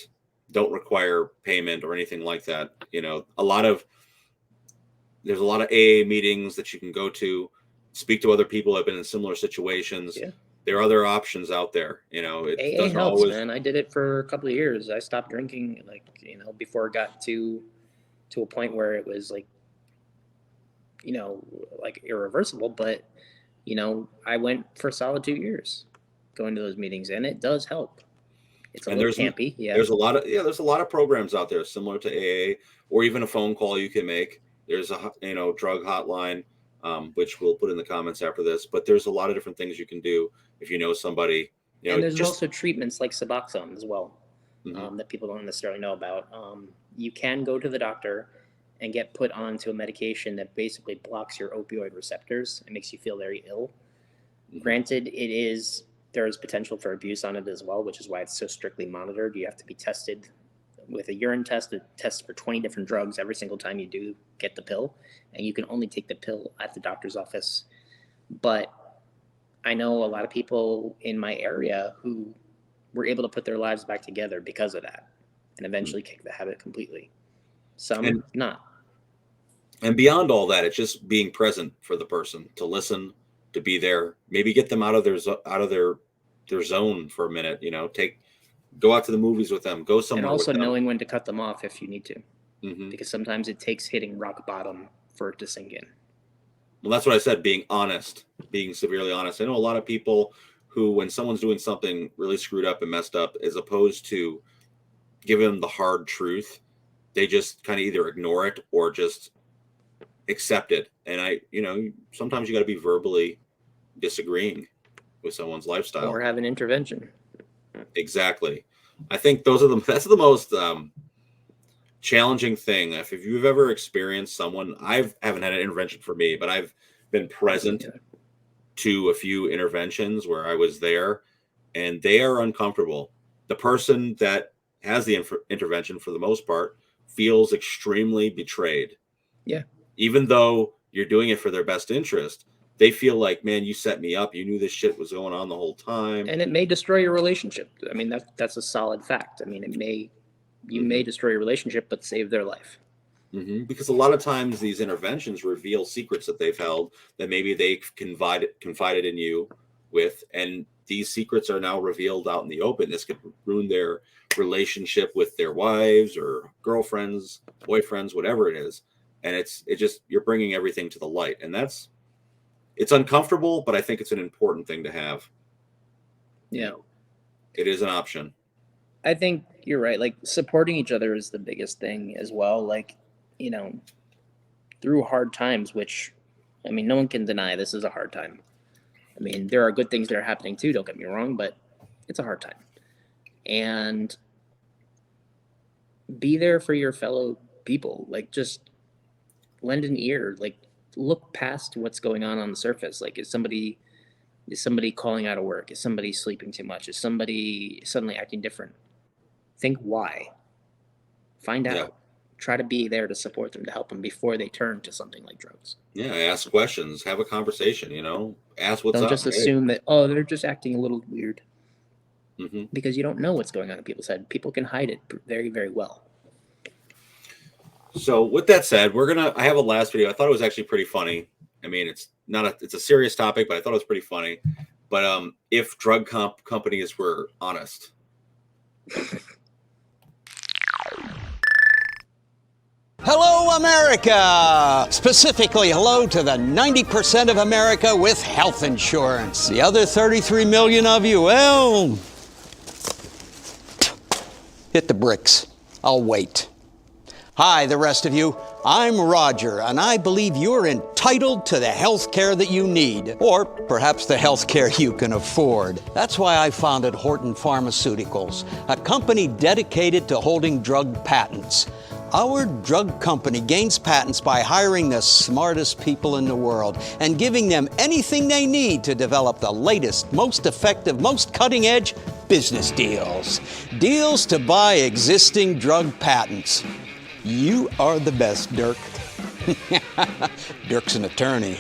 don't require payment or anything like that. There's a lot of AA meetings that you can go to, speak to other people who have been in similar situations. Yeah. There are other options out there. It AA helps, man. I did it for a couple of years. I stopped drinking before it got to a point where it was irreversible, but I went for a solid 2 years going to those meetings, and it does help. It's a little campy. Yeah. There's a lot of programs out there similar to AA, or even a phone call you can make. There's a drug hotline, which we'll put in the comments after this, but there's a lot of different things you can do if you know somebody. And there's also treatments like Suboxone as well, that people don't necessarily know about. You can go to the doctor and get put onto a medication that basically blocks your opioid receptors. It makes you feel very ill. Granted, there is potential for abuse on it as well, which is why it's so strictly monitored. You have to be tested with a urine test, for 20 different drugs every single time you do get the pill. And you can only take the pill at the doctor's office. But I know a lot of people in my area who were able to put their lives back together because of that and eventually kick the habit completely. Some not. And beyond all that, it's just being present for the person, to listen, to be there, maybe get them out of their zone for a minute. Go out to the movies with them, go somewhere. And also with them. knowing when to cut them off if you need to, because sometimes it takes hitting rock bottom for it to sink in. Well, that's what I said. Being honest, being severely honest. I know a lot of people who, when someone's doing something really screwed up and messed up, as opposed to giving them the hard truth, they just kind of either ignore it or just accept it. And sometimes you got to be verbally disagreeing with someone's lifestyle or have an intervention. Exactly. I think that's the most challenging thing. If you've ever experienced someone, haven't had an intervention for me, but I've been present to a few interventions where I was there, and they are uncomfortable. The person that has the intervention, for the most part, feels extremely betrayed. Yeah. Even though you're doing it for their best interest, they feel like, man, you set me up. You knew this shit was going on the whole time. And it may destroy your relationship. I mean, that's a solid fact. I mean, you may destroy your relationship, but save their life. Because a lot of times these interventions reveal secrets that they've held that maybe they confided in you with, and these secrets are now revealed out in the open. This could ruin their relationship with their wives or girlfriends, boyfriends, whatever it is. And you're bringing everything to the light, and it's uncomfortable, but I think it's an important thing to have. Yeah. It is an option. I think you're right. Like, supporting each other is the biggest thing as well. Like, through hard times, which, I mean, no one can deny this is a hard time. I mean, there are good things that are happening too, don't get me wrong, but it's a hard time. And be there for your fellow people. Like, just lend an ear. Like, look past what's going on the surface. Like, is somebody calling out of work? Is somebody sleeping too much? Is somebody suddenly acting different? Think why. Find out. Yeah. Try to be there to support them, to help them before they turn to something like drugs. Yeah, ask questions, have a conversation, ask what's up. Don't just assume that, they're just acting a little weird. Because you don't know what's going on in people's head. People can hide it very, very well. So with that said, I have a last video. I thought it was actually pretty funny. I mean, it's a serious topic, but I thought it was pretty funny. But if drug companies were honest. Hello, America! Specifically, hello to the 90% of America with health insurance. The other 33 million of you, well, hit the bricks. I'll wait. Hi, the rest of you. I'm Roger, and I believe you're entitled to the health care that you need, or perhaps the health care you can afford. That's why I founded Horton Pharmaceuticals, a company dedicated to holding drug patents. Our drug company gains patents by hiring the smartest people in the world and giving them anything they need to develop the latest, most effective, most cutting-edge business deals. Deals to buy existing drug patents. You are the best, Dirk. Dirk's an attorney.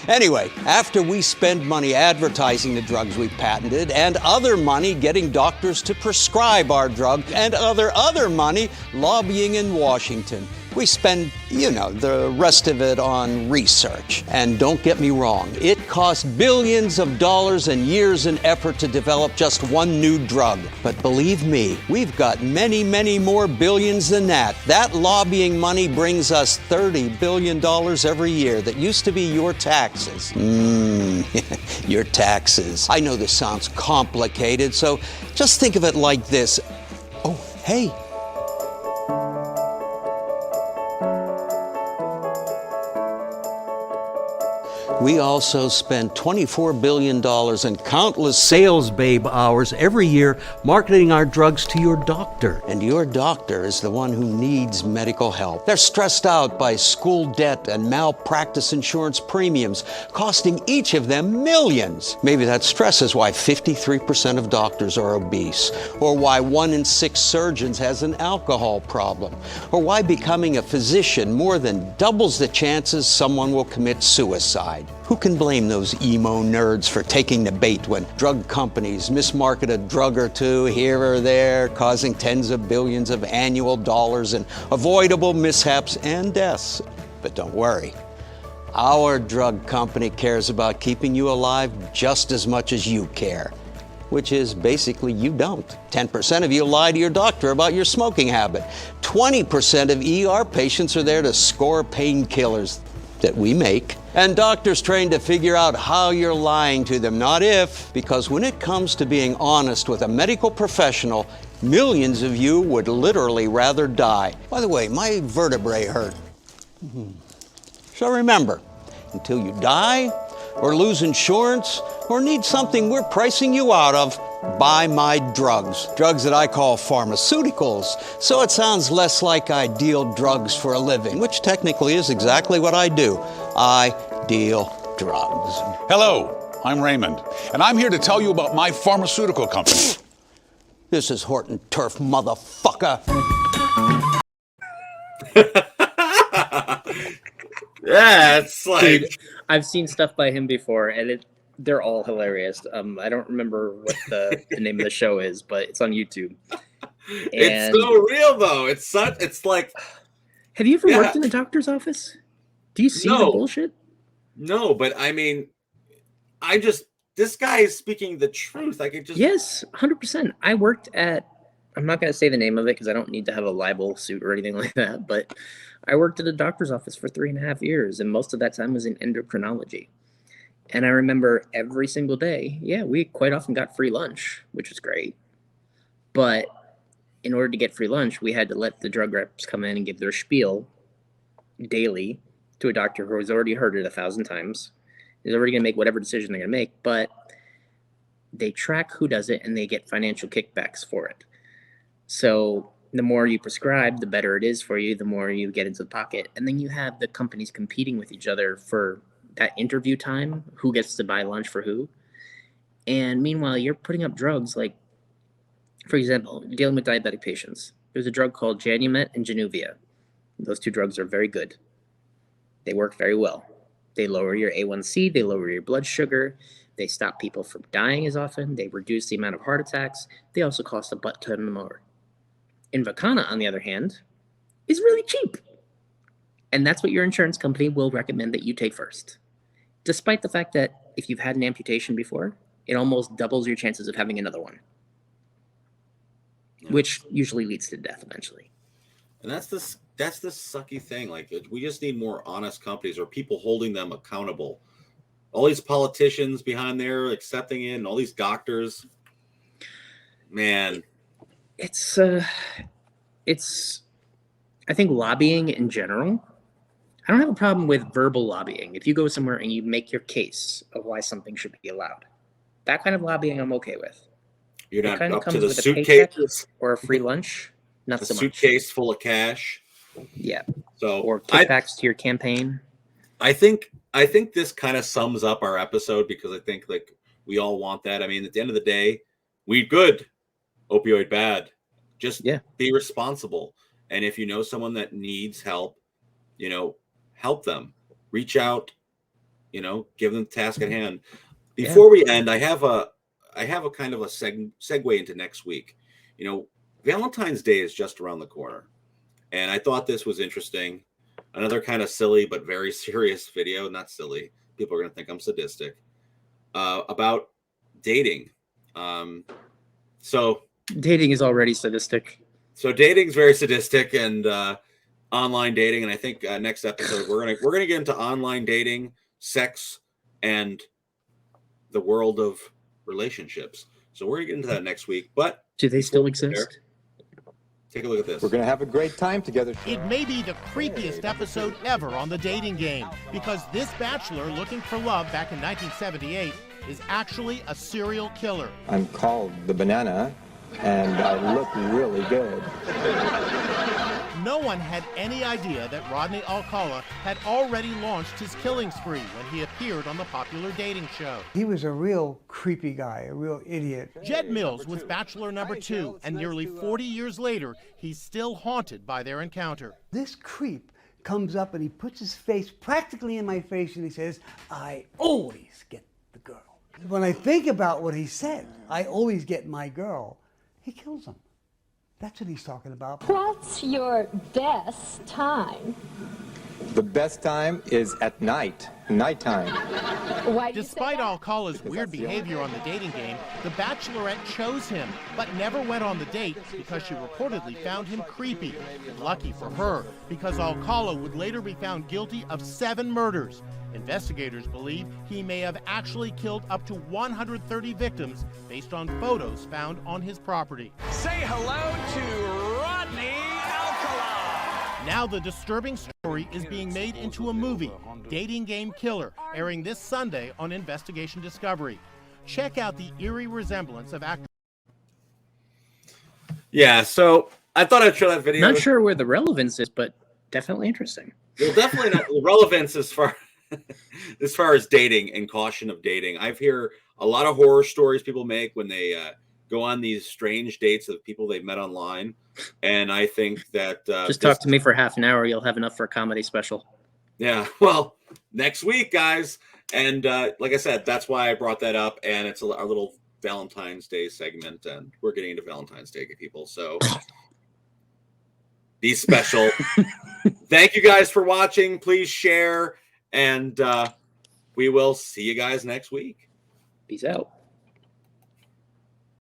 Anyway, after we spend money advertising the drugs we patented and other money getting doctors to prescribe our drug and other money lobbying in Washington, we spend, the rest of it on research. And don't get me wrong, it costs billions of dollars and years and effort to develop just one new drug. But believe me, we've got many, many more billions than that. That lobbying money brings us $30 billion every year that used to be your taxes. Your taxes. I know this sounds complicated, so just think of it like this. Oh, hey. We also spend $24 billion in countless sales babe hours every year marketing our drugs to your doctor. And your doctor is the one who needs medical help. They're stressed out by school debt and malpractice insurance premiums, costing each of them millions. Maybe that stress is why 53% of doctors are obese, or why 1 in 6 surgeons has an alcohol problem, or why becoming a physician more than doubles the chances someone will commit suicide. Who can blame those emo nerds for taking the bait when drug companies mismarket a drug or two here or there, causing tens of billions of annual dollars in avoidable mishaps and deaths? But don't worry. Our drug company cares about keeping you alive just as much as you care, which is basically you don't. 10% of you lie to your doctor about your smoking habit. 20% of ER patients are there to score painkillers that we make. And doctors trained to figure out how you're lying to them, not if, because when it comes to being honest with a medical professional, millions of you would literally rather die. By the way, my vertebrae hurt. So remember, until you die, or lose insurance, or need something we're pricing you out of, buy my drugs. Drugs that I call pharmaceuticals. So it sounds less like I deal drugs for a living, which technically is exactly what I do. I deal drugs. Hello, I'm Raymond, and I'm here to tell you about my pharmaceutical company. This is Horton Turf, motherfucker. Yeah, it's like Dude, I've seen stuff by him before, and they're all hilarious. I don't remember what the name of the show is, but it's on YouTube. it's so real though. It's like. Have you ever worked in a doctor's office? Do you see the bullshit? No, but I mean, this guy is speaking the truth. I could just. Yes, 100%. I worked at. I'm not going to say the name of it because I don't need to have a libel suit or anything like that, but I worked at a doctor's office for 3.5 years, and most of that time was in endocrinology. And I remember every single day, we quite often got free lunch, which was great. But in order to get free lunch, we had to let the drug reps come in and give their spiel daily to a doctor who has already heard it 1,000 times. Is already going to make whatever decision they're going to make, but they track who does it and they get financial kickbacks for it. So the more you prescribe, the better it is for you, the more you get into the pocket. And then you have the companies competing with each other for that interview time, who gets to buy lunch for who. And meanwhile, you're putting up drugs like, for example, dealing with diabetic patients. There's a drug called Janumet and Januvia. Those two drugs are very good. They work very well. They lower your A1C, they lower your blood sugar, they stop people from dying as often, they reduce the amount of heart attacks, they also cost a butt ton more. Invokana, on the other hand, is really cheap. And that's what your insurance company will recommend that you take first. Despite the fact that if you've had an amputation before, it almost doubles your chances of having another one, which usually leads to death eventually. And that's the sucky thing. Like, we just need more honest companies or people holding them accountable. All these politicians behind there accepting it, and all these doctors, man. It's I think lobbying in general, I don't have a problem with verbal lobbying. If you go somewhere and you make your case of why something should be allowed, that kind of lobbying I'm okay with. You're not kind of up to comes the with a paycheck suitcase or a free lunch, not a so much. suitcase full of cash. Yeah. So or kickbacks to your campaign. I think this kind of sums up our episode, because I think like we all want that. I mean, at the end of the day, weed good, opioid bad. Just be responsible. And if you know someone that needs help, help them. Reach out, give them the task at hand. Before we end, I have a kind of a segue into next week. Valentine's Day is just around the corner. And I thought this was interesting. Another kind of silly but very serious video. Not silly. People are going to think I'm sadistic. About dating. So dating is already sadistic. So dating's very sadistic, and online dating. And I think next episode we're gonna get into online dating, sex, and the world of relationships. So we're gonna get into that next week. But do they still exist? Take a look at this. We're going to have a great time together. It may be the creepiest episode ever on The Dating Game, because this bachelor looking for love back in 1978 is actually a serial killer. I'm called the Banana, and I look really good. No one had any idea that Rodney Alcala had already launched his killing spree when he appeared on the popular dating show. He was a real creepy guy, a real idiot. Jed Mills was bachelor number 2, and nearly 40 years later, he's still haunted by their encounter. This creep comes up and he puts his face practically in my face and he says, "I always get the girl." When I think about what he said, "I always get my girl," he kills him. That's what he's talking about. What's your best time? The best time is at nighttime. Despite Alcala's weird behavior on the dating game, the Bachelorette chose him, but never went on the date because she reportedly found him creepy. Lucky for her, because Alcala would later be found guilty of 7 murders. Investigators believe he may have actually killed up to 130 victims based on photos found on his property. Say hello to Rodney Alcala. Now the disturbing story is being made into a movie, Dating Game Killer, airing this Sunday on Investigation Discovery. Check out the eerie resemblance of actor Yeah, so I thought I'd show that video. Not sure where the relevance is, but definitely interesting. Well, definitely not the relevance as far as dating and caution of dating. I've heard a lot of horror stories people make when they go on these strange dates of people they've met online, and I think that Just talk to me for half an hour. You'll have enough for a comedy special. Yeah, well, next week, guys, and like I said, that's why I brought that up, and it's our little Valentine's Day segment, and we're getting into Valentine's Day, people. So be special. Thank you guys for watching. Please share, and we will see you guys next week. Peace out.